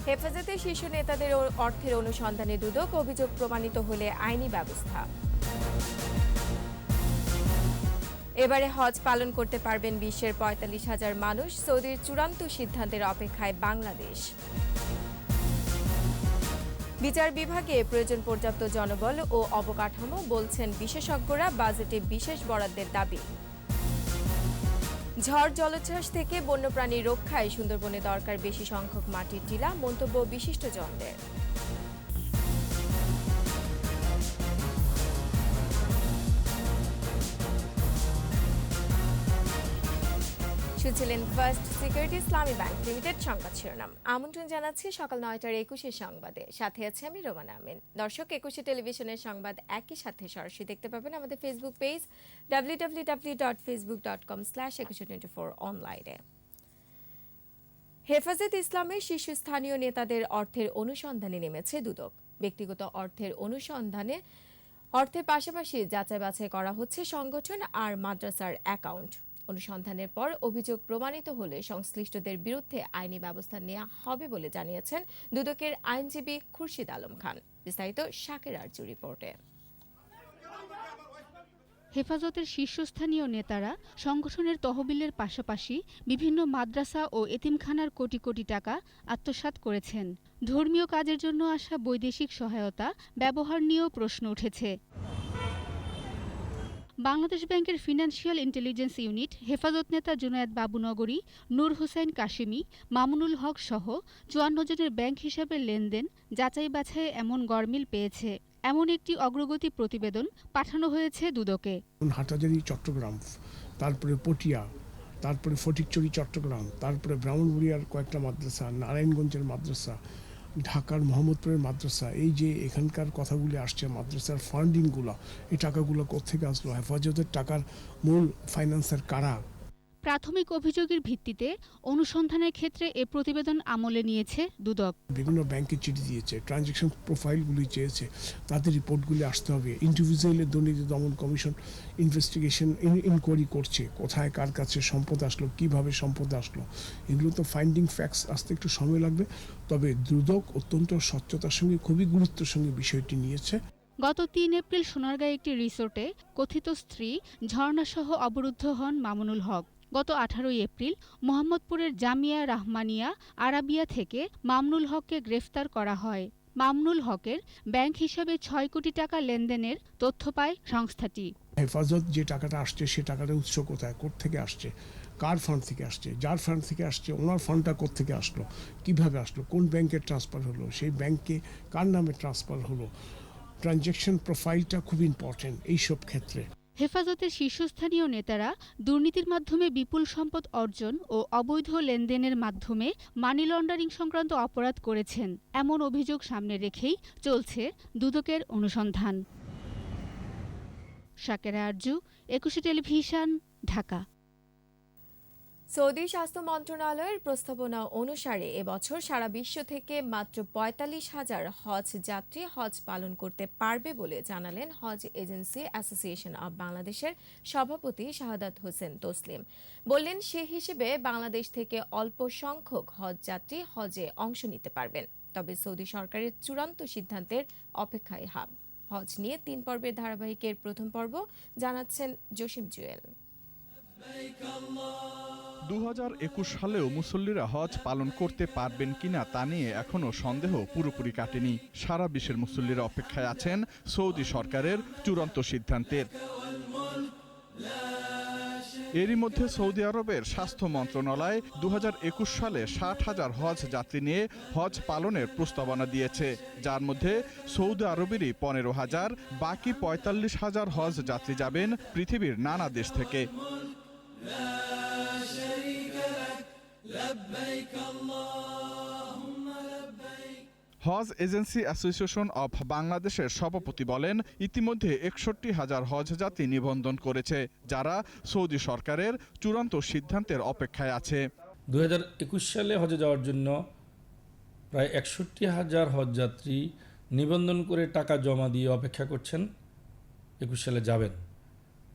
হেফাজতে শীর্ষ নেতাদের অর্থের অনুসন্ধানে দুদক, অভিযোগ প্রমাণিত হলে আইনি ব্যবস্থা। এবারে হজ পালন করতে পারবেন বিশ্বের ৪৫,০০০ মানুষ, সৌদির চূড়ান্ত সিদ্ধান্তের অপেক্ষায় বাংলাদেশ। বিচার বিভাগে প্রয়োজন পর্যাপ্ত জনবল ও অবকাঠামো, বলছেন বিশেষজ্ঞরা, বাজেটে বিশেষ বরাদ্দের দাবি। ঝড় জলোচ্ছ্বাস থেকে বন্যপ্রাণী রক্ষায় সুন্দরবনে দরকার বেশি সংখ্যক মাটির টিলা, মন্তব্য বিশিষ্টজনদের। শুনছিলেন ফার্স্ট সিকিউরিটি ইসলামী ব্যাংক লিমিটেড সংবাদ শিরোনাম। আমন্ত্রণ জানাচ্ছি সকাল ৯টার ২১ সংবাদে। সাথে আছে আমি রোমানা আমিন। দর্শক, ২১ টেলিভিশনের সংবাদ একই সাথে সরাসরি দেখতে পাবেন আমাদের ফেসবুক পেজ www.facebook.com/2124 অনলাইনে। হেফাজত ইসলামের শীর্ষস্থানীয় নেতাদের অর্থের অনুসন্ধানে নেমেছে দুদক। ব্যক্তিগত অর্থের অনুসন্ধানে অর্থের পাশাপাশি যাচাই বাছাই করা হচ্ছে সংগঠন আর মাদ্রাসার অ্যাকাউন্ট। অনুসন্ধানের পর অভিযোগ প্রমাণিত হলে সংশ্লিষ্টদের বিরুদ্ধে আইনি ব্যবস্থা নেওয়া হবে বলে জানিয়েছেন দুদকের আইনজীবী খুরশিদ আলম খান। বিস্তারিত শাকের আরজু রিপোর্টে। হেফাজতের শীর্ষস্থানীয় নেতারা সংগঠনের তহবিলের পাশাপাশি বিভিন্ন মাদ্রাসা ও এতিমখানার কোটি কোটি টাকা আত্মসাৎ করেছেন। ধর্মীয় কাজের জন্য আসা বৈদেশিক সহায়তা ব্যবহার নিয়েও প্রশ্ন উঠেছে। বাংলাদেশ ব্যাংকের ফিনান্সিয়াল ইন্টেলিজেন্স ইউনিট হেফাজত নেতা জুনায়েদ বাবুনগরী, নূর হোসেন কাশেমি, মামুনুল হক সহ ৫৪ জনের ব্যাংক হিসাবের লেনদেন যাচাই বাছাইয়ে এমন গরমিল পেয়েছে। এমন একটি অগ্রগতি প্রতিবেদন পাঠানো হয়েছে দুদকে। হাটহাজারী চট্টগ্রাম, তারপরে পটিয়া, তারপরে ফটিকছড়ি চট্টগ্রাম, তারপরে ব্রাহ্মণবাড়িয়ার কয়েকটা মাদ্রাসা, নারায়ণগঞ্জের মাদ্রাসা, ঢাকার মোহাম্মদপুরের মাদ্রাসা, এই যে এখানকার কথাগুলি আসছে, মাদ্রাসার ফান্ডিংগুলো, এই টাকাগুলো কোত্থেকে আসলো, হেফাজতের টাকার মূল ফাইন্যান্সার কারা। প্রাথমিক অভিযোগের ভিত্তিতে অনুসন্ধানের ক্ষেত্রে এ প্রতিবেদন আমলে নিয়েছে দুদক। বিভিন্ন ব্যাংকে চিঠি দিয়েছে, ট্রানজ্যাকশন প্রোফাইলগুলি চেয়েছে, তাদের রিপোর্টগুলি আসতে হবে। ইন্ডিভিজুয়ালের দুর্নীতি দমন কমিশন ইনভেস্টিগেশন ইনকোয়ারি করছে, কোথায় কার কাছে সম্পদ আসলো, কিভাবে সম্পদ আসলো, এগুলো তো ফাইন্ডিং ফ্যাক্টস আসতে একটু সময় লাগবে। তবে দুদক অত্যন্ত স্বচ্ছতার সঙ্গে, খুবই গুরুত্বের সঙ্গে বিষয়টি নিয়েছে। গত ৩ এপ্রিল সোনারগাঁয়ে একটি রিসোর্টে কথিত স্ত্রী ঝর্ণাসহ অবরুদ্ধ হন মামুনুল হক। গত ১৮ এপ্রিল মোহাম্মদপুরের জামিয়া রাহমানিয়া আরাবিয়া থেকে মামুনুল হককে গ্রেফতার করা হয়। মামুনুল হকের ব্যাংক হিসাবে ৬ কোটি টাকা লেনদেনের তথ্য পায় সংস্থাটি। হেফাজত যে টাকাটা আসছে, সে টাকাটার উৎস কোথায়, কোত্থেকে আসছে, কার ফান্ড থেকে আসছে, যার ফান্ড থেকে আসছে ওনার ফান্ডটা কোত্থেকে আসলো, কিভাবে আসলো, কোন ব্যাংকে ট্রান্সফার হলো, সেই ব্যাংকে কার নামে ট্রান্সফার হলো। ট্রানজ্যাকশন প্রোফাইলটা খুব ইম্পর্টেন্ট এইসব ক্ষেত্রে। হেফাজতের শীর্ষস্থানীয় নেতারা দুর্নীতির মাধ্যমে বিপুল সম্পদ অর্জন ও অবৈধ লেনদেনের মাধ্যমে মানি লন্ডারিং সংক্রান্ত অপরাধ করেছেন, এমন অভিযোগ সামনে রেখেই চলছে দুদকের অনুসন্ধান। শাকের আরজু, ২১ টেলিভিশন, ঢাকা। সৌদি স্বাস্থ্য মন্ত্রণালয়ের প্রস্তাবনা অনুসারে এবছর সারা বিশ্ব থেকে মাত্র ৪৫,০০০ হজ যাত্রী হজ পালন করতে পারবে বলে জানালেন হজ এজেন্সি অ্যাসোসিয়েশন অব বাংলাদেশের সভাপতি শাহাদাত হোসেন তসলিম। বললেন, সে হিসেবে বাংলাদেশ থেকে অল্প সংখ্যক হজ যাত্রী হজে অংশ নিতে পারবেন। তবে সৌদি সরকারের চূড়ান্ত সিদ্ধান্তের অপেক্ষায় হজ নিয়ে ৩ পর্বের ধারাবাহিকের প্রথম পর্ব জানাচ্ছেন জসিম জুয়েল। ২০২১ সালেও মুসল্লিরা হজ পালন করতে পারবেন কিনা তা নিয়ে এখনও সন্দেহ পুরোপুরি কাটেনি। সারা বিশ্বের মুসল্লিরা অপেক্ষায় আছেন সৌদি সরকারের চূড়ান্ত সিদ্ধান্তের। এরই মধ্যে সৌদি আরবের স্বাস্থ্য মন্ত্রণালয় ২০২১ সালে ৬০,০০০ হজ যাত্রী নিয়ে হজ পালনের প্রস্তাবনা দিয়েছে, যার মধ্যে সৌদি আরবেরই ১৫,০০০, বাকি ৪৫,০০০ হজ যাত্রী যাবেন পৃথিবীর নানা দেশ থেকে। হজ এজেন্সি অ্যাসোসিয়েশন অব বাংলাদেশের সভাপতি বলেন, ইতিমধ্যে ৬১,০০০ হজ যাত্রী নিবন্ধন করেছে, যারা সৌদি সরকারের চূড়ান্ত সিদ্ধান্তের অপেক্ষায় আছে। ২০২১ সালে হজে যাওয়ার জন্য প্রায় ৬১,০০০ হজ যাত্রী নিবন্ধন করে টাকা জমা দিয়ে অপেক্ষা করছেন, ২১ সালে যাবেন।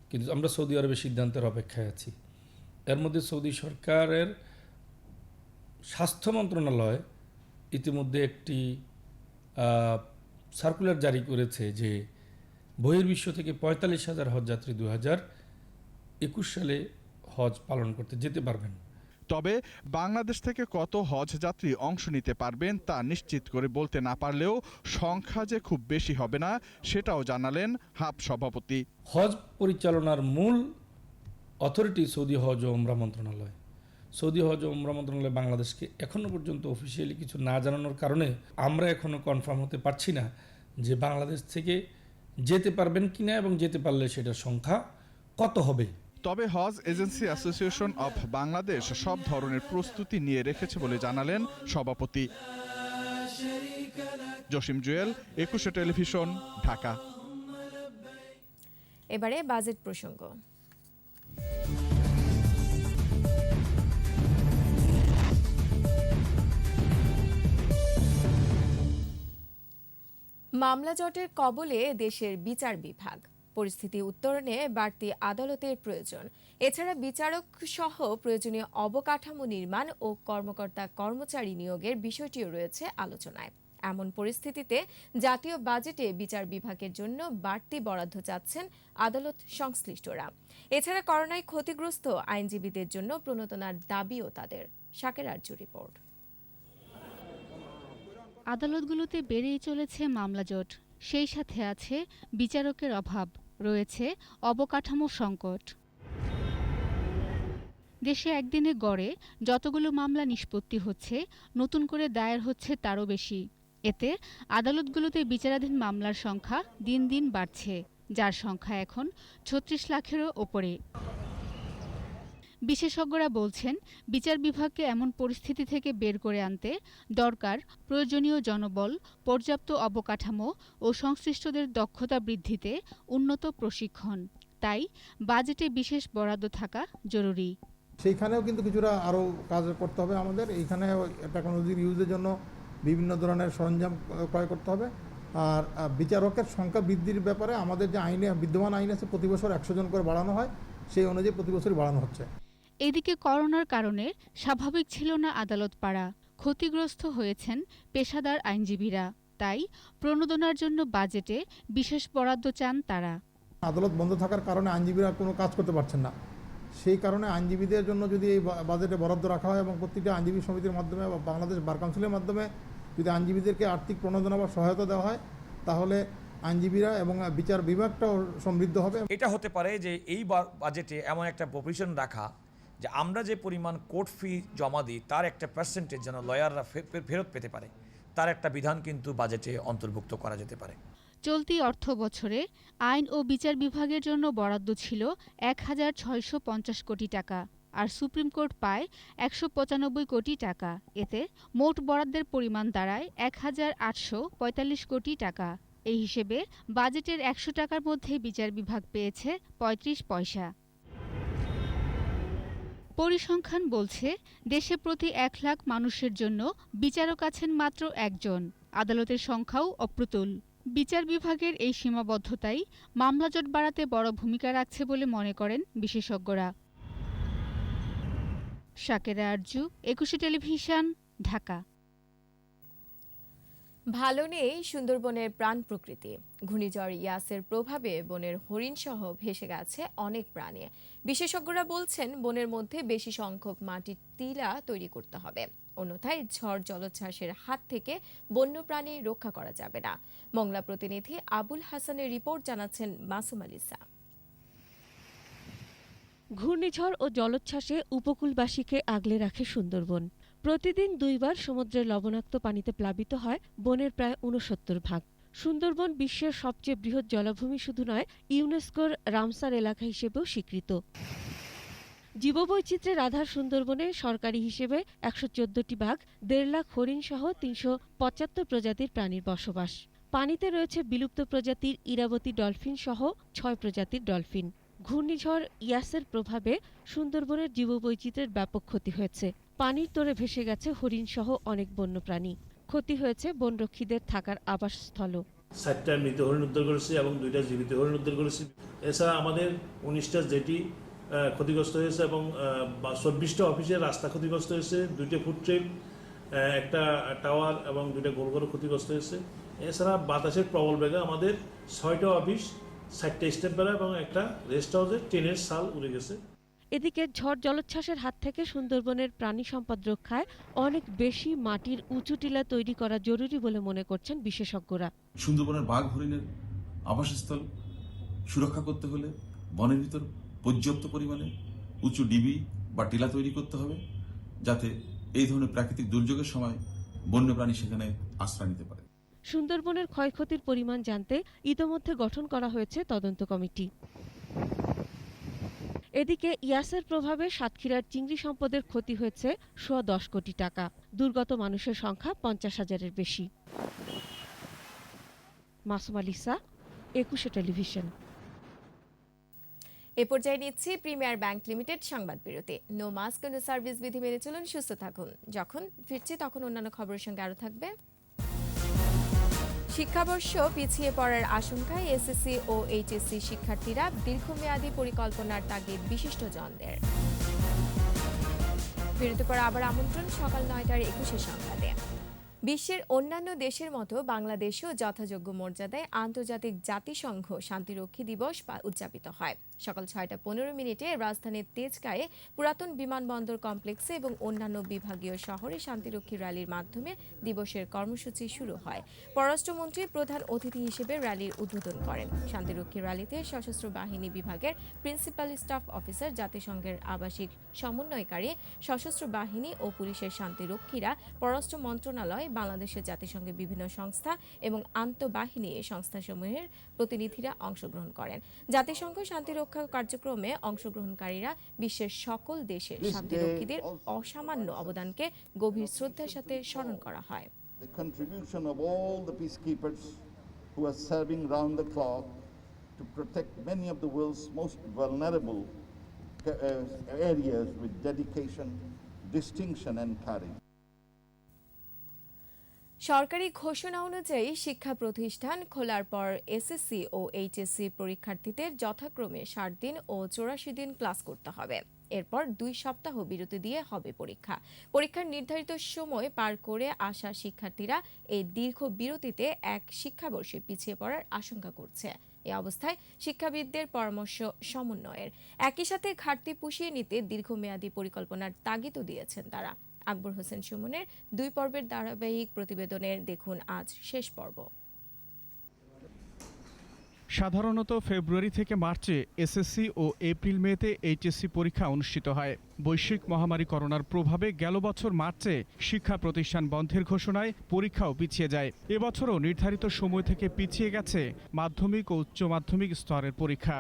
কিন্তু আমরা সৌদি আরবের সিদ্ধান্তের অপেক্ষায় আছি। এর মধ্যে সৌদি সরকারের স্বাস্থ্য মন্ত্রণালয় ইতিমধ্যে একটি সার্কুলার জারি করেছে যে বহির্বিশ্ব থেকে ৪৫,০০০ হজযাত্রী ২০২১ সালে হজ পালন করতে যেতে পারবেন। তবে বাংলাদেশ থেকে কত হজ যাত্রী অংশ নিতে পারবেন তা নিশ্চিত করে বলতে না পারলেও সংখ্যা যে খুব বেশি হবে না সেটাও জানালেন হাব সভাপতি। হজ পরিচালনার মূল অথরিটি সৌদি হজ ও উমরা মন্ত্রণালয়। সৌদি হজ ও উমরা মন্ত্রণালয় বাংলাদেশকে এখনও পর্যন্ত অফিসিয়ালি কিছু না জানানোর কারণে আমরা এখনও কনফার্ম হতে পারছি না যে বাংলাদেশ থেকে যেতে পারবেন কিনা এবং যেতে পারলে সেটার সংখ্যা কত হবে। তবে হজ এজেন্সি অ্যাসোসিয়েশন অফ বাংলাদেশ সব ধরনের প্রস্তুতি নিয়ে রেখেছে বলে জানালেন সভাপতি। জসিম জুয়েল, ২১ টেলিভিশন, ঢাকা। এবারে বাজেট প্রসঙ্গ। মামলা জটের কবলে দেশের বিচার বিভাগ। পরিস্থিতি উত্তরণে বাড়তি আদালতের প্রয়োজন। এছাড়া বিচারক সহ প্রয়োজনীয় অবকাঠামো নির্মাণ ও কর্মকর্তা কর্মচারী নিয়োগের বিষয়টিও রয়েছে আলোচনায়। এমন পরিস্থিতিতে জাতীয় বাজেটে বিচার বিভাগের জন্য বাড়তি বরাদ্দ চাচ্ছেন আদালত সংশ্লিষ্টরা। এছাড়া করোনায় ক্ষতিগ্রস্ত আইনজীবীদের জন্য প্রণোদনার দাবিও তাদের। শাকের আরজু রিপোর্ট। আদালতগুলোতে বেড়েই চলেছে মামলা জট, সেই সাথে আছে বিচারকের অভাব, রয়েছে অবকাঠামো সংকট। দেশে একদিনে গড়ে যতগুলো মামলা নিষ্পত্তি হচ্ছে, নতুন করে দায়ের হচ্ছে তারও বেশি। এতে আদালতগুলোতে বিচারাধীন মামলার সংখ্যা দিন দিন বাড়ছে, যার সংখ্যা এখন ৩৬ লাখেরও ওপরে। বিশেষজ্ঞরা বলছেন, বিচার বিভাগকে এমন পরিস্থিতি থেকে বের করে আনতে দরকার প্রয়োজনীয় জনবল, পর্যাপ্ত অবকাঠামো ও সংশ্লিষ্টদের দক্ষতা বৃদ্ধিতে উন্নত প্রশিক্ষণ। তাই বাজেটে বিশেষ বরাদ্দ থাকা জরুরি। সেইখানেও কিন্তু কিছুটা আরও কাজ করতে হবে আমাদের। এইখানে টেকনোলজির ইউজের জন্য বিভিন্ন ধরনের সরঞ্জাম ক্রয় করতে হবে। আর বিচারকের সংখ্যা বৃদ্ধির ব্যাপারে আমাদের যে আইনে বিদ্যমান আইন আছে, প্রতি বছর ১০০ জন করে বাড়ানো হয়, সেই অনুযায়ী প্রতি বছরই বাড়ানো হচ্ছে। এদিকে করোনার কারণে স্বাভাবিক ছিল না আদালত পাড়া, ক্ষতিগ্রস্ত হয়েছেন পেশাদার আইনজীবীরা। তাই প্রণোদনার জন্য বাজেটে বিশেষ বরাদ্দ চান তারা। আদালত বন্ধ থাকার কারণে আইনজীবীরা কোনো কাজ করতে পারছেন না। সেই কারণে আইনজীবীদের জন্য যদি এই বাজেটে বরাদ্দ রাখা হয় এবং প্রতিটা আইনজীবী সমিতির মাধ্যমে বা বাংলাদেশ বার কাউন্সিলের মাধ্যমে যদি আইনজীবীদেরকে আর্থিক প্রণোদনা বা সহায়তা দেওয়া হয়, তাহলে আইনজীবীরা এবং বিচার বিভাগটাও সমৃদ্ধ হবে। এটা হতে পারে যে এই বাজেটে এমন একটা প্রভিশন রাখা যে আমরা যে পরিমাণ কোর্ট ফি জমা দিই তার একটা পার্সেন্টেজ যেন লয়াররা ফেরত পেতে পারে, তার একটা বিধান কিন্তু বাজেটে অন্তর্ভুক্ত করা যেতে পারে। চলতি অর্থ বছরে আইন ও বিচার বিভাগের জন্য বরাদ্দ ছিল ১,৬৫০ কোটি টাকা, আর সুপ্রিম কোর্ট পায় ১৯৫ কোটি টাকা। এতে মোট বরাদ্দের পরিমাণ দাঁড়ায় ১,৮৪৫ কোটি টাকা। এই হিসেবে বাজেটের ১০০ টাকার মধ্যে বিচার বিভাগ পেয়েছে ৩৫ পয়সা। পরিসংখ্যান বলছে, দেশে প্রতি ১ লাখ মানুষের জন্য বিচারক আছেন মাত্র একজন। আদালতের সংখ্যাও অপ্রতুল। বিচার বিভাগের এই সীমাবদ্ধতাই মামলা জট বাড়াতে বড় ভূমিকা রাখছে বলে মনে করেন বিশেষজ্ঞরা। শাকেরা আরজু, ২১ টেলিভিশন, ঢাকা। ভালো নেই সুন্দরবনের প্রাণ প্রকৃতি। ঘূর্ণিঝড় ইয়াসের প্রভাবে বনের হরিণসহ ভেসে গেছে অনেক প্রাণী। বিশেষজ্ঞরা বলছেন, বনের মধ্যে বেশি সংখ্যক মাটির টিলা তৈরি করতে হবে, অন্যথায় ঝড় জলোচ্ছ্বাসের হাত থেকে বন্যপ্রাণী রক্ষা করা যাবে না। মংলা প্রতিনিধি আবুল হাসানের রিপোর্ট, জানাচ্ছেন মাসুম আলিসা। ঘূর্ণিঝড় ও জলোচ্ছ্বাসে উপকূলবাসীকে আগলে রাখে সুন্দরবন। প্রতিদিন ২ বার সমুদ্রের লবণাক্ত পানিতে প্লাবিত হয় বনের প্রায় ৬৯ ভাগ। সুন্দরবন বিশ্বের সবচেয়ে বৃহৎ জলাভূমি শুধু নয়, ইউনেস্কোর রামসার এলাকা হিসেবেও স্বীকৃত। জীববৈচিত্র্যের আধার সুন্দরবনে সরকারি হিসেবে ১১৪টি বাঘ, ১.৫ লাখ হরিণ সহ ৩৭৫ প্রজাতির প্রাণীর বসবাস। পানিতে রয়েছে বিলুপ্ত প্রজাতির ইরাবতী ডলফিন সহ ৬ প্রজাতির ডলফিন। ঘূর্ণিঝড় ইয়াসের প্রভাবে সুন্দরবনের জীববৈচিত্র্যের ব্যাপক ক্ষতি হয়েছে। পানির তোড়ে ভেসে গেছে হরিণ সহ অনেক বন্যপ্রাণী। ক্ষতি হয়েছে বনরক্ষীদের থাকার আবাসস্থলও। ৬০টা মৃত হরিণ উদ্ধার করেছি এবং 2টা জীবিত হরিণ উদ্ধার করেছি। এছাড়া আমাদের 19টা জেটি ক্ষতিগ্রস্ত হয়েছে এবং 24টা অফিসের রাস্তা ক্ষতিগ্রস্ত হয়েছে, 2টে ফুড ট্রেল একটা টাওয়ার এবং 2টা গোলঘর ক্ষতিগ্রস্ত হয়েছে। এছাড়া বাতাসের প্রবল বেগে আমাদের 6টা অফিস, 4টা স্টেপ বেড়া এবং একটা রেস্ট হাউসে টিনের চাল উড়ে গেছে। এদিকে ঝড় জলোচ্ছ্বাসের হাত থেকে সুন্দরবনের প্রাণী সম্পদ রক্ষায় অনেক বেশি মাটির উঁচু টিলা তৈরি করা জরুরি বলে মনে করছেন বিশেষজ্ঞরা। সুন্দরবনের বাঘ হরিণের আবাসস্থল সুরক্ষা করতে হলে বনের ভিতর পর্যাপ্ত পরিমাণে উঁচু ডিবি বা টিলা তৈরি করতে হবে, যাতে এই ধরনের প্রাকৃতিক দুর্যোগের সময় বন্যপ্রাণী সেখানে আশ্রয় নিতে পারে। সুন্দরবনের ক্ষয়ক্ষতির পরিমাণ জানতে ইতোমধ্যে গঠন করা হয়েছে তদন্ত কমিটি। এদিকে ইয়াসের প্রভাবে সাতক্ষীরার চিংড়ি সম্পদের ক্ষতি হয়েছে 10 কোটি টাকা। দুর্গত মানুষের সংখ্যা 50,000-এর বেশি। Masuma Lisa, 21 television. এ পর্যায়ে নিচ্ছি প্রিমিয়ার ব্যাংক লিমিটেড সংবাদ বিরতি। নো মাস্ক নো সার্ভিস বিধি মেনে চলুন, সুস্থ থাকুন। যখন ফিরছি তখন অন্যান্য খবরের সঙ্গে আরো থাকবে। শিক্ষাবর্ষ পিছিয়ে পড়ার আশঙ্কায় এসএসসি ও এইচএসসি শিক্ষার্থীরা দীর্ঘমেয়াদী পরিকল্পনার তাগিদ বিশিষ্টজনদের। বিরতি পর আবার আমন্ত্রণ সকাল 9টার 21 সংবাদে। বিশ্বের অন্যান্য দেশের মতো বাংলাদেশেও যথাযোগ্য মর্যাদায় আন্তর্জাতিক জাতিসংঘ শান্তিরক্ষী দিবস উদযাপিত হয়। সকাল 6:15 রাজধানীর তেজগাঁয়ে পুরাতন বিমানবন্দর কমপ্লেক্সে এবং অন্যান্য বিভাগীয় শহরে শান্তিরক্ষী র্যালির মাধ্যমে দিবসের কর্মসূচি শুরু হয়। পররাষ্ট্রমন্ত্রী প্রধান অতিথি হিসেবে র্যালির উদ্বোধন করেন। শান্তিরক্ষী র্যালিতে সশস্ত্র বাহিনী বিভাগের প্রিন্সিপাল স্টাফ অফিসার, জাতিসংঘের আবাসিক সমন্বয়কারী, সশস্ত্র বাহিনী ও পুলিশের শান্তিরক্ষীরা, পররাষ্ট্র মন্ত্রণালয়, বাংলাদেশের জাতিসংঘের বিভিন্ন সংস্থা এবং আন্তঃবাহিনী সংস্থাসমূহের প্রতিনিধিরা অংশগ্রহণ করেন। জাতিসংঘ শান্তিরক্ষা কার্যক্রমে অংশগ্রহণকারীরা বিশ্বের সকল দেশের শান্তিরক্ষীদের অসামান্য অবদানকে গভীর শ্রদ্ধার সাথে স্মরণ করা হয়। The contribution of all the peacekeepers who are serving round the clock to protect many of the world's most vulnerable areas with dedication, distinction and courage. সরকারি ঘোষণা অনুযায়ী শিক্ষা প্রতিষ্ঠান খোলার পর এসএসসি ও এইচএসসি পরীক্ষার্থীদের যথাক্রমে 60 দিন ও 84 দিন ক্লাস করতে হবে। এরপর 2 সপ্তাহ বিরতি দিয়ে হবে পরীক্ষা। পরীক্ষার নির্ধারিত সময় পার করে আসা শিক্ষার্থীরা এই দীর্ঘ বিরতিতে এক শিক্ষাবর্ষে পিছিয়ে পড়ার আশঙ্কা করছে। এ অবস্থায় শিক্ষাবিদদের পরামর্শ সমন্বয়ের, একই সাথে ঘাটতি পুষিয়ে নিতে দীর্ঘমেয়াদী পরিকল্পনার তাগিদও দিয়েছেন তারা। আকবর হোসেন সুমনের 2 পর্বের ধারাবাহিক প্রতিবেদনের দেখুন আজ শেষ পর্ব। সাধারণত ফেব্রুয়ারি থেকে মার্চে এসএসসি ও এপ্রিল মেতে এইচএসসি পরীক্ষা অনুষ্ঠিত হয়। বৈশ্বিক মহামারী করোনার প্রভাবে গেল বছর মার্চে শিক্ষা প্রতিষ্ঠান বন্ধের ঘোষণায় পরীক্ষাও পিছিয়ে যায়। এবছরও নির্ধারিত সময় থেকে পিছিয়ে গেছে মাধ্যমিক ও উচ্চ মাধ্যমিক স্তরের পরীক্ষা।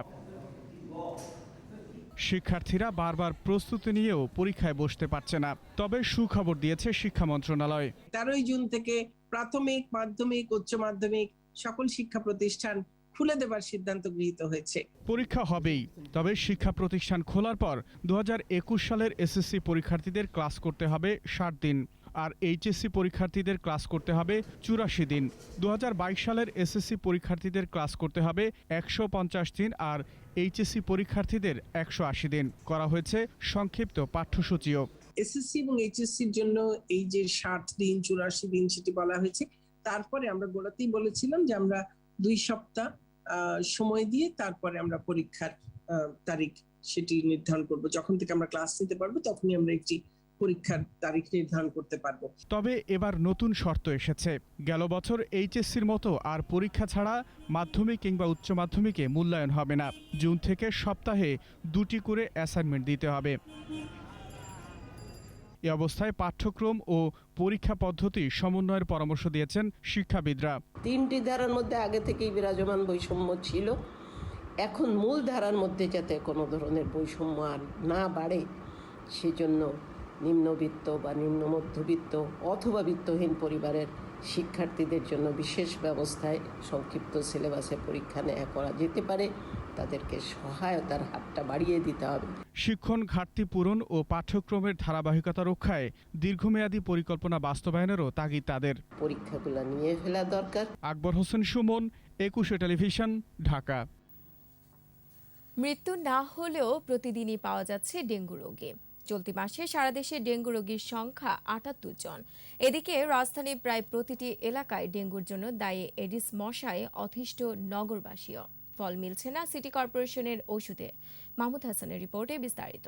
শিক্ষার্থীরা বারবার প্রস্তুতি নিয়েও পরীক্ষায় বসতে পারছে না। তবে সুখবর দিয়েছে শিক্ষা মন্ত্রণালয়। 13 জুন থেকে প্রাথমিক, মাধ্যমিক, উচ্চ মাধ্যমিক সকল শিক্ষা প্রতিষ্ঠান খুলে দেবার সিদ্ধান্ত গৃহীত হয়েছে। পরীক্ষা হবেই, তবে শিক্ষা প্রতিষ্ঠান খোলার পর 2021 সালের এসএসসি পরীক্ষার্থীদের ক্লাস করতে হবে 60 দিন, আর এইচএসসি পরীক্ষার্থীদের ক্লাস করতে হবে 84 দিন। 2022 সালের এসএসসি পরীক্ষার্থীদের ক্লাস করতে হবে 150 দিন, আর এইচএসসি পরীক্ষার্থীদের 180 দিন। করা হয়েছে সংক্ষিপ্ত পাঠ্যসূচিও। এসএসসি এবং এইচএসসির জন্য এই যে 60 দিন 84 দিন সেটি বলা হয়েছে। তারপরে আমরা গোড়াতেই বলেছিলাম যে আমরা 2 সপ্তাহ সময় দিয়ে তারপরে আমরা পরীক্ষার তারিখ সেটি নির্ধারণ করব। যখন থেকে আমরা ক্লাস নিতে পারবো তখনই আমরা একটি পরীক্ষার তারিখ নির্ধারণ করতে পারবো। তবে এবার নতুন শর্ত এসেছে। গেল বছর এইচএসসির মতো আর পরীক্ষা ছাড়া মাধ্যমিক কিংবা উচ্চ মাধ্যমিকে মূল্যায়ন হবে না। জুন থেকে সপ্তাহে 2টি করে অ্যাসাইনমেন্ট দিতে হবে। এ অবস্থায় পাঠ্যক্রম ও পরীক্ষা পদ্ধতি সমন্বয়ের পরামর্শ দিয়েছেন শিক্ষাবিদরা। 3টি ধারার মধ্যে আগে থেকেই বিরাজমান বৈষম্য ছিল, এখন মূল ধারার মধ্যে যাতে কোনো ধরনের বৈষম্য আর না বাড়ে সেজন্য নিম্নবিত্ত বা নিম্ন মধ্যবিত্ত অথবা বিত্তহীন পরিবারের শিক্ষার্থীদের জন্য বিশেষ ব্যবস্থায় সংক্ষিপ্ত সিলেবাসে পরীক্ষা নেওয়া করা যেতে পারে। তাদেরকে সহায়তার হাতটা বাড়িয়ে দিতে হবে। শিক্ষণ ঘাটতি পূরণ ও পাঠ্যক্রমের ধারাবাহিকতা রক্ষায় দীর্ঘমেয়াদী পরিকল্পনা বাস্তবায়নেরও তাগিদ তাদের। পরীক্ষাগুলো নিয়ে ফেলা দরকার। আকবর হোসেন সুমন, 21 টেলিভিশন, ঢাকা। মৃত্যু না হলেও প্রতিদিনই পাওয়া যাচ্ছে ডেঙ্গু রোগী। চলতি মাসে সারা দেশে ডেঙ্গু রোগীর সংখ্যা ৭৮ জন। এদিকে রাজধানীর প্রায় প্রতিটি এলাকায় ডেঙ্গুর জন্য দায়ী এডিস মশায় অতিষ্ঠ নগরবাসীও। ফল মিলছে না সিটি কর্পোরেশনের ওষুধে। মাহমুদ হাসানের রিপোর্টে বিস্তারিত।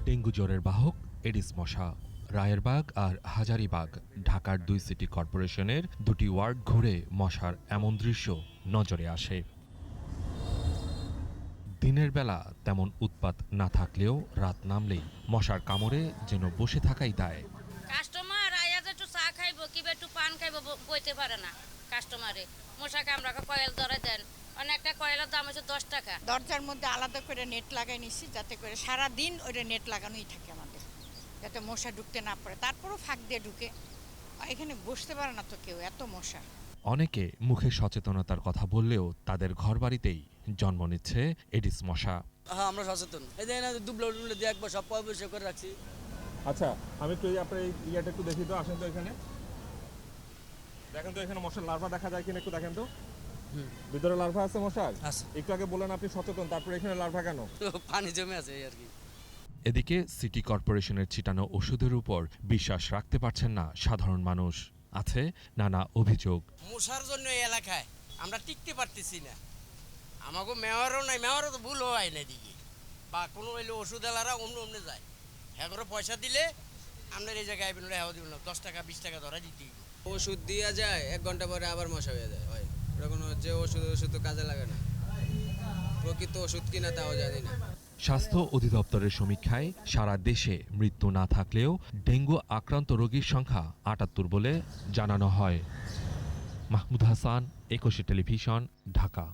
ডেঙ্গু জ্বরের বাহক এডিস মশা। রায়েরবাগ আর হাজারীবাগ ঢাকার ২ সিটি কর্পোরেশনের ২টি ওয়ার্ড ঘুরে মশার এমন দৃশ্য নজরে আসে। দিনের বেলা তেমন উৎপাত না থাকলেও রাত নামলেই মশার কামড়ে যেন বসে থাকাই দায়। কাস্টমার আয়া একটু চা খাইবো কিংবা একটু পান খাইবো বইতে পারে না কাস্টমারে। মশা কামড়াকে কয়েল ধরে দেন, অনেকটা কয়েলের দাম হচ্ছে 10 টাকা। দরজার মধ্যে আলাদা করে নেট লাগাই নিছি, যাতে করে সারা দিন ওইটা নেট লাগানোই থাকে আমাদের, যাতে মশা ঢুকতে না পারে। তারপরও ফাঁক দিয়ে ঢুকে, এখানে বসতে পারে না তো কেউ, এত মশা। অনেকে মুখে সচেতনতার কথা বললেও তাদের ঘরবাড়িতেই জন্ম নিচ্ছে এডিস মশা। হ্যাঁ, আমরা সচেতন। এই যে দুবলা দিয়ে একবার সব পরিষ্কার করে রাখছি। আচ্ছা, আমি একটু আপনার এই ইয়াটা একটু দেখি তো, আসেন তো এখানে দেখেন তো, এখানে মশার লার্ভা দেখা যায় কিনা একটু দেখেন তো। ভিতরে লার্ভা আছে মশার? একটু আগে বলেন আপনি সচেতন, তারপরে এখানে লার্ভা কেন? পানি জমে আছে আর কি। এদিকে সিটি কর্পোরেশনের ছিটানো ওষুধের উপর বিশ্বাস রাখতে পারছেন না সাধারণ মানুষ। আছে নানা অভিযোগ। মশার জন্য এই এলাকায় আমরা টিকতে পারতেছি না। আমাকে মেয়রও নাই, মেয়রও তো ভুল হয় না দিকে, বা কোনো হইলে ওষুধ এলারা অন্য অন্য যায়। হ্যাঁ করে পয়সা দিলে আপনার এই জায়গায় আইবেন, রেহাও দিবেন না, 10 টাকা 20 টাকা ধরা দিতে। ওষুধ দিয়ে যায়, 1 ঘন্টা পরে আবার মশা হয়ে যায়। হয় ওটা কোনো যে ওষুধ তো কাজে লাগে না, প্রকৃত ওষুধ কিনা তাও জানি না। স্বাস্থ্য অধিদপ্তরের সমীক্ষায় সারা দেশে মৃত্যু না থাকলেও ডেঙ্গু আক্রান্ত রোগীর সংখ্যা ৭৮ বলে জানানো হয়। মাহমুদ হাসান, একুশে টেলিভিশন, ঢাকা।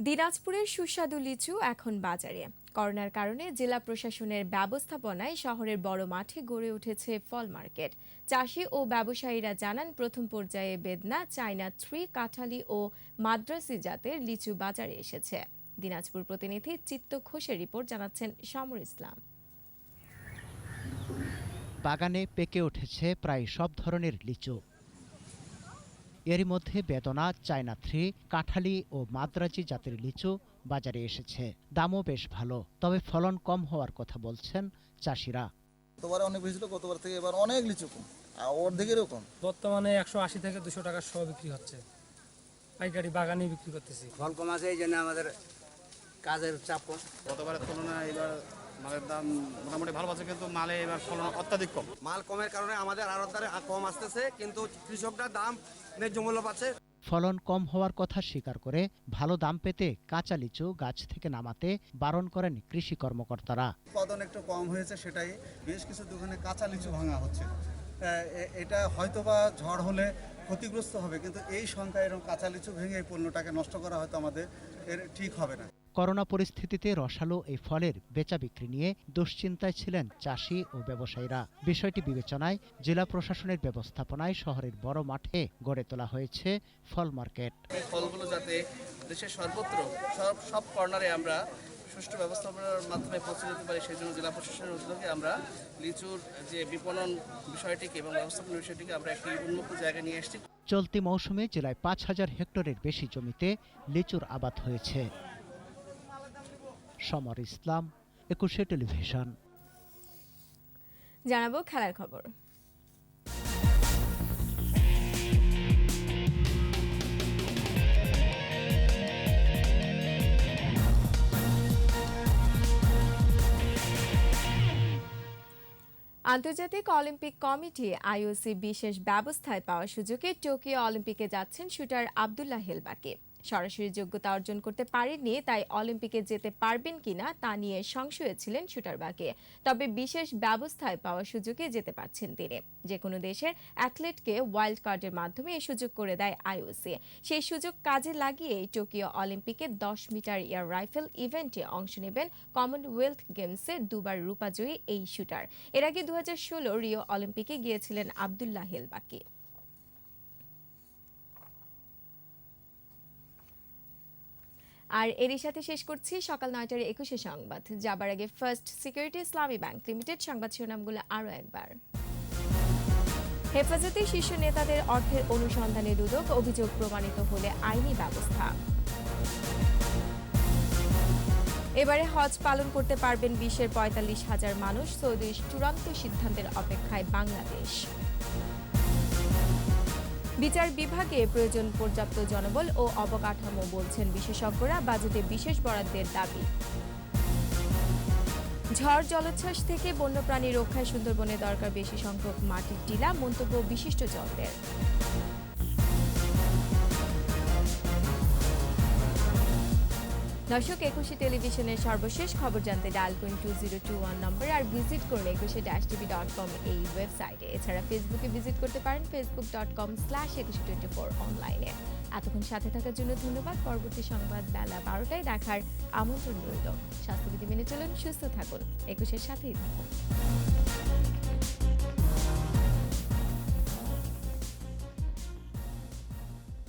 দিনাজপুরের সুস্বাদু লিচু এখন বাজারে। করোনার কারণে জেলা প্রশাসনের ব্যবস্থাপনায় শহরের বড় মাঠে গড়ে উঠেছে ফল মার্কেট। চাষি ও ব্যবসায়ীরা জানান, প্রথম পর্যায়ে বেদনা, চায়না 3, কাঁঠালি ও মাদ্রাসি জাতের লিচু বাজারে এসেছে। দিনাজপুর প্রতিনিধি চিত্ত ঘোষের রিপোর্ট, জানাচ্ছেন সমর ইসলাম। বাগানে পেকে উঠেছে প্রায় সব ধরনের লিচু। এরই মধ্যে বেদনা, চায়না 3, কাঁঠালি ও মাদ্রাজি জাতের লিচু বাজারে এসেছে। দামও বেশ ভালো, তবে ফলন কম হওয়ার কথা বলছেন চাষিরা। গতবার অনেক বেশি ছিল, গতবার থেকে এবার অনেক লিচু কম, অর্ধেকেরও কম। বর্তমানে 180 থেকে 200 টাকা সহ বিক্রি হচ্ছে, পাইকারি বাগানে বিক্রি করতেছি। ফল কম আছে, এই জন্য আমাদের কাজের চাপ কম। গতবারের তুলনায় এবার মালের দাম মোটামুটি ভালো আছে, কিন্তু মালে এবার ফলন অত্যাধিক কম। মাল কমের কারণে আমাদের আড়তদারে কম আসতেছে, কিন্তু কৃষকরা দাম ন্যায্য মূল্য পাচ্ছে। ফলন কম হওয়ার কথা স্বীকার করে ভালো দাম পেতে কাঁচা লিচু গাছ থেকে নামাতে বারণ করেন কৃষি কর্মকর্তারা। উৎপাদন একটু কম হয়েছে, সেটাই বেশ কিছু দোকানে কাঁচা লিচু ভাঙা হচ্ছে। এটা হয়তোবা ঝড় হলে ক্ষতিগ্রস্ত হবে, কিন্তু এই সংখ্যায় এরকম কাঁচা লিচু ভেঙে এই পণ্যটাকে নষ্ট করা হয়তো আমাদের ঠিক হবে না। করোনা পরিস্থিতিতে রসালো এই ফলের বেচা বিক্রি নিয়ে দুশ্চিন্তায় ছিলেন চাষি ও ব্যবসায়ীরা। বিষয়টি বিবেচনায় জেলা প্রশাসনের ব্যবস্থাপনায় শহরের বড় মাঠে গড়ে তোলা হয়েছে ফল মার্কেট। এই ফলগুলো যাতে দেশের সর্বত্র সব কর্নারে আমরা সুষ্ঠু ব্যবস্থাপনার মাধ্যমে পৌঁছে যেতে পারি, সেই জন্য জেলা প্রশাসনের উদ্যোগে আমরা লিচুর যে বিপণন বিষয়টিকে এবং ব্যবস্থাপনা বিষয়টিকে আমরা একটি উন্মুক্ত জায়গায় নিয়ে এসেছি। চলতি মৌসুমে জেলায় ৫,০০০ হেক্টরের বেশি জমিতে লিচুর আবাদ হয়েছে। সমর ইসলাম, একুশে টেলিভিশন। জানাবো খেলার খবর। আন্তর্জাতিক অলিম্পিক কমিটি আইওসি বিশেষ ব্যবস্থায় পাওয়া সুযোগে টোকিও অলিম্পিকে যাচ্ছেন শুটার আব্দুল্লাহ হেলবাকি। সরাসরি যোগ্যতা অর্জন করতে পারেননি, তাই অলিম্পিকে যেতে পারবেন কিনা তা নিয়ে সংশয়ে ছিলেন শুটার বাকি। তবে বিশেষ ব্যবস্থায় পাওয়া সুযোগে যেতে পারছেন তিনি। যে কোনো দেশের অ্যাথলেটকে ওয়াইল্ড কার্ডের মাধ্যমে এই সুযোগ করে দেয় আইওসি। সেই সুযোগ কাজে লাগিয়ে টোকিও অলিম্পিকে 10 মিটার এয়ার রাইফেল ইভেন্টে অংশ নেবেন কমনওয়েলথ গেমসে 2বার রূপাজয়ী এই শুটার। এর আগে 2016 রিও অলিম্পিকে গিয়েছিলেন আব্দুল্লাহ হেলবাকি। আর এরই সাথে শেষ করছি সকাল 9টার 21 সংবাদ। যাবার আগে ফার্স্ট সিকিউরিটি ইসলামী ব্যাংক লিমিটেড সংবাদ শিরোনামগুলো আরও একবার। হেফাজতে শীর্ষ নেতাদের অর্থের অনুসন্ধানে দুদক, অভিযোগ প্রমাণিত হলে আইনি ব্যবস্থা। এবারে হজ পালন করতে পারবেন 20,45,000 মানুষ। সৌদির চূড়ান্ত সিদ্ধান্তের অপেক্ষায় বাংলাদেশ। বিচার বিভাগে প্রয়োজন পর্যাপ্ত জনবল ও অবকাঠামো, বলছেন বিশেষজ্ঞরা। বাজেটে বিশেষ বরাদ্দের দাবি। ঝড় জলোচ্ছ্বাস থেকে বন্যপ্রাণী রক্ষায় সুন্দরবনে দরকার বেশি সংখ্যক মাটির টিলা, মন্তব্য বিশিষ্টজনদের। দর্শক, একুশে টেলিভিশনের সর্বশেষ খবর জানতে ডায়াল করুন 2021 নম্বরে আর ভিজিট করুন ekushe-tv.com এই ওয়েবসাইটে। এছাড়া ফেসবুকে ভিজিট করতে পারেন facebook.com/ekushe24 অনলাইনে। এতক্ষণ সাথে থাকার জন্য ধন্যবাদ। পরবর্তী সংবাদ বেলা 12টায় দেখার আমন্ত্রণ রইল। স্বাস্থ্যবিধি মেনে চলুন, সুস্থ থাকুন, একুশের সাথেই থাকুন।